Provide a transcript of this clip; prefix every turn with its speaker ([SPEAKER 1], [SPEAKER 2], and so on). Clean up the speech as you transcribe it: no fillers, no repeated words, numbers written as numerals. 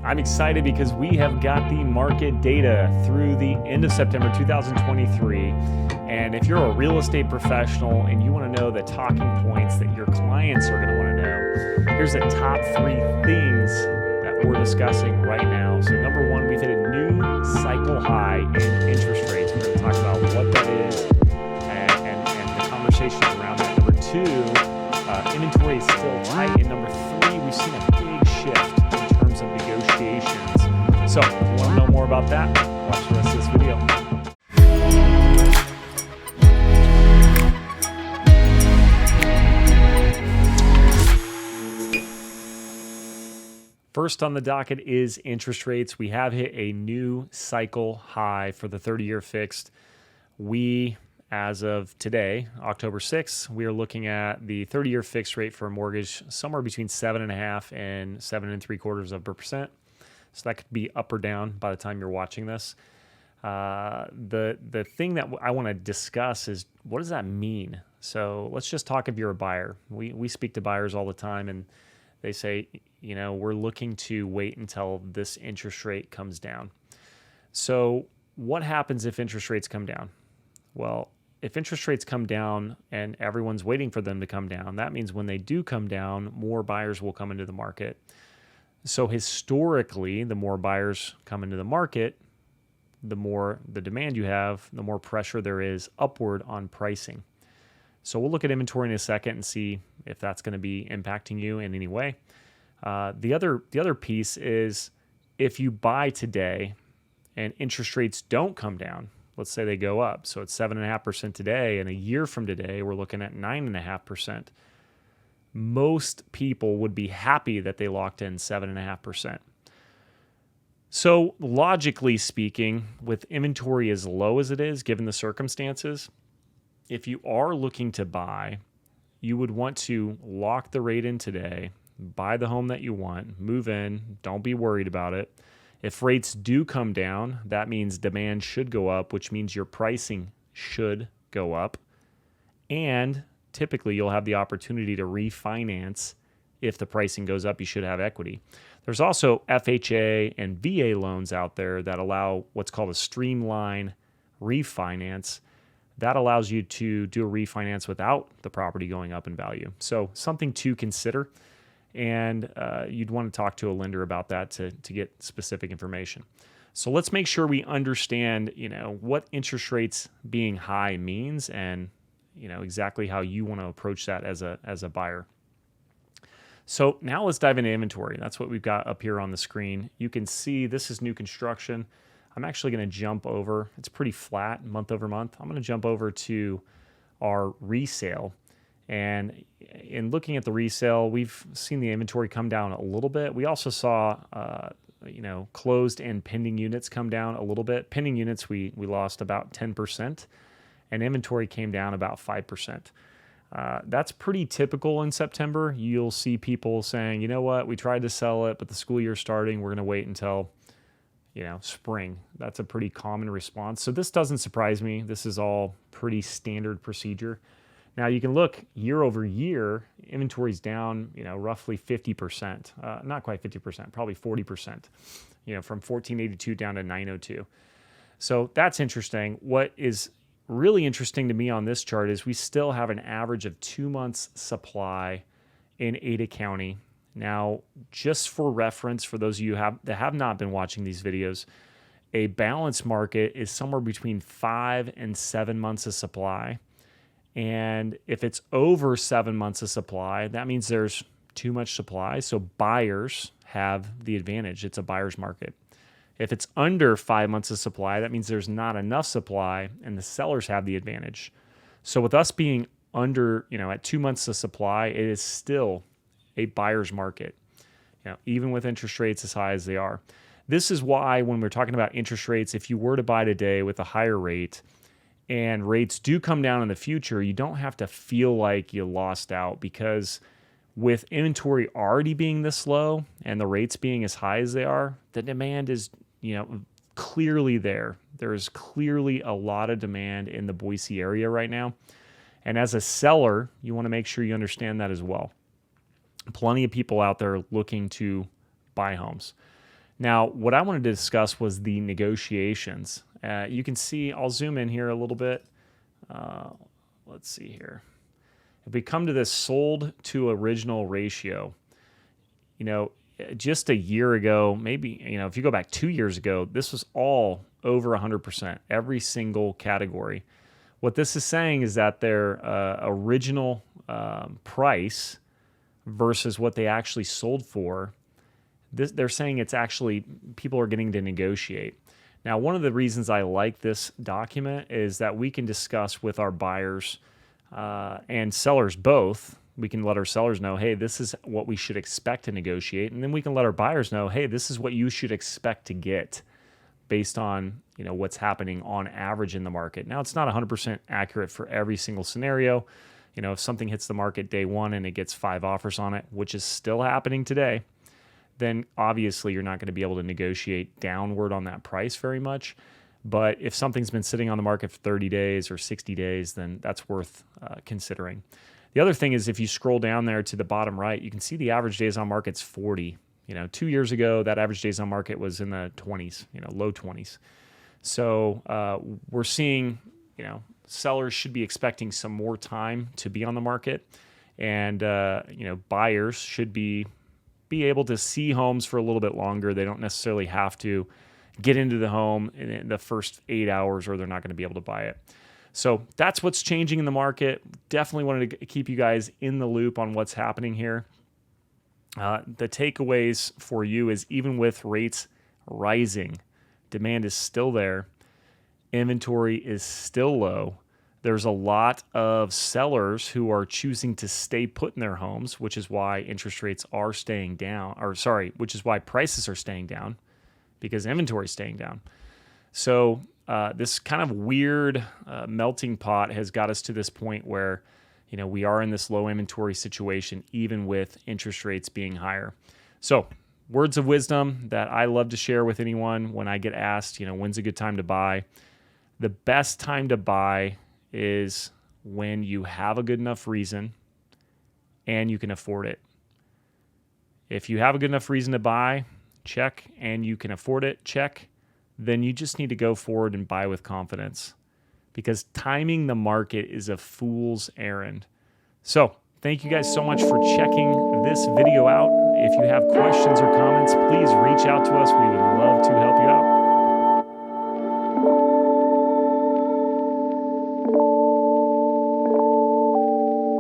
[SPEAKER 1] I'm excited because we have got the market data through the end of September 2023. And if you're a real estate professional and you want to know the talking points that your clients are going to want to know, here's the top 3 things that we're discussing right now. So number 1, we've hit a new cycle high in interest rates. We're going to talk about what that is and the conversations around that. Number 2, inventory is still tight. And number 3, we've seen a big shift in terms of negotiations. So if you want to know more about that, watch the rest of this video. First on the docket is interest rates. We have hit a new cycle high for the 30-year fixed. As of today, October 6th, we are looking at the 30-year fixed rate for a mortgage somewhere between 7.5% and 7.75%. So that could be up or down by the time you're watching this. The thing that I want to discuss is, what does that mean? So let's just talk if you're a buyer. We speak to buyers all the time, and they say, we're looking to wait until this interest rate comes down. So what happens if interest rates come down? Well, if interest rates come down and everyone's waiting for them to come down, that means when they do come down, more buyers will come into the market. So historically, the more buyers come into the market, the more the demand you have, the more pressure there is upward on pricing. So we'll look at inventory in a second and see if that's going to be impacting you in any way. The other piece is, if you buy today and interest rates don't come down, let's say they go up. So it's 7.5% today, and a year from today, we're looking at 9.5%. Most people would be happy that they locked in 7.5%. So logically speaking, with inventory as low as it is, given the circumstances, if you are looking to buy, you would want to lock the rate in today, buy the home that you want, move in, don't be worried about it. If rates do come down, that means demand should go up, which means your pricing should go up. And typically you'll have the opportunity to refinance. If the pricing goes up, you should have equity. There's also FHA and VA loans out there that allow what's called a streamline refinance. That allows you to do a refinance without the property going up in value. So something to consider. And you'd want to talk to a lender about that to get specific information. So let's make sure we understand, what interest rates being high means, and exactly how you want to approach that as a buyer. So now let's dive into inventory. That's what we've got up here on the screen. You can see this is new construction. I'm actually going to jump over. It's pretty flat month over month. I'm going to jump over to our resale. And in looking at the resale, we've seen the inventory come down a little bit. We also saw, closed and pending units come down a little bit. Pending units, we lost about 10%, and inventory came down about 5%. That's pretty typical in September. You'll see people saying, we tried to sell it, but the school year's starting. We're going to wait until, spring. That's a pretty common response. So this doesn't surprise me. This is all pretty standard procedure. Now you can look year over year, inventory's down, roughly 50%, not quite 50%, probably 40%, from 1482 down to 902. So that's interesting. What is really interesting to me on this chart is we still have an average of 2 months supply in Ada County. Now, just for reference, for those of you that have not been watching these videos, a balanced market is somewhere between 5 and 7 months of supply. And if it's over 7 months of supply, that means there's too much supply. So buyers have the advantage. It's a buyer's market. If it's under 5 months of supply, that means there's not enough supply and the sellers have the advantage. So with us being under, at 2 months of supply, it is still a buyer's market, even with interest rates as high as they are. This is why when we're talking about interest rates, if you were to buy today with a higher rate, and rates do come down in the future, you don't have to feel like you lost out, because with inventory already being this low and the rates being as high as they are, the demand is, clearly there. There's clearly a lot of demand in the Boise area right now. And as a seller, you want to make sure you understand that as well. Plenty of people out there looking to buy homes. Now, what I wanted to discuss was the negotiations. You can see, I'll zoom in here a little bit. Let's see here. If we come to this sold to original ratio, you know, just a year ago, maybe, you know, if you go back 2 years ago, this was all over 100%, every single category. What this is saying is that their original price versus what they actually sold for, they're saying it's actually, people are getting to negotiate. Now, one of the reasons I like this document is that we can discuss with our buyers and sellers both. We can let our sellers know, hey, this is what we should expect to negotiate. And then we can let our buyers know, hey, this is what you should expect to get based on, you know, what's happening on average in the market. Now, it's not 100% accurate for every single scenario. You know, if something hits the market day one and it gets 5 offers on it, which is still happening today, then obviously you're not going to be able to negotiate downward on that price very much. But if something's been sitting on the market for 30 days or 60 days, then that's worth considering. The other thing is, if you scroll down there to the bottom right, you can see the average days on market's 40. You know, 2 years ago, that average days on market was in the 20s, you know, low 20s. So we're seeing, you know, sellers should be expecting some more time to be on the market, and you know, buyers should be able to see homes for a little bit longer. They don't necessarily have to get into the home in the first 8 hours, or they're not going to be able to buy it. So that's what's changing in the market. Definitely wanted to keep you guys in the loop on what's happening here. The takeaways for you is, even with rates rising, demand is still there. Inventory is still low. There's a lot of sellers who are choosing to stay put in their homes, which is why interest rates are staying down, which is why prices are staying down, because inventory is staying down. So this kind of weird melting pot has got us to this point where, you know, we are in this low inventory situation, even with interest rates being higher. So words of wisdom that I love to share with anyone when I get asked, you know, when's a good time to buy? The best time to buy is when you have a good enough reason and you can afford it. If you have a good enough reason to buy, check, and you can afford it, check, then you just need to go forward and buy with confidence, because timing the market is a fool's errand. So thank you guys so much for checking this video out. If you have questions or comments, please reach out to us. We would love to help you out.